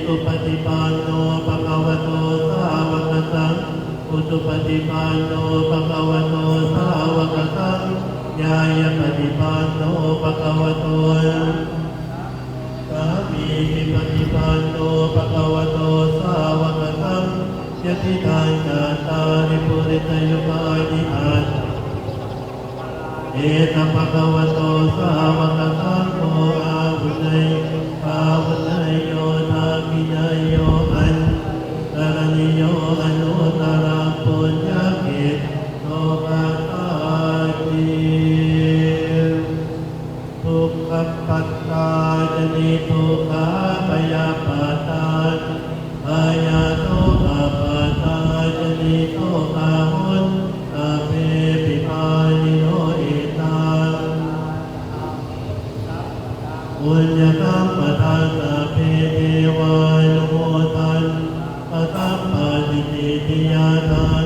สุปฏิปันโนภะคะวะโตสาวกสังฆสุปฏิปันโนภะคะวะโตสาวกสังฆญาญปฏิปันโนภะคะวะโตสามีปฏิปันโนภะคะวะโตสาวกสังฆยะติทานจาตาริปุริสยุปานิอัตเอตภะคะวะโตสาวกสังโฆอาหุเนยอาหุเนยโยธามิยโยอันตรณิโยอนุตตรังปุญญกิจโลภะตาจิทุกขปัตตาจนิทุกขาปยาปัตตาปยาโตภะปัตตาจนิโตภะหุนตะเปปิปานิโนอิตังปุญญกรรมปทัสสะเพเทวานุโมทันปะทัปปะติติยาทาน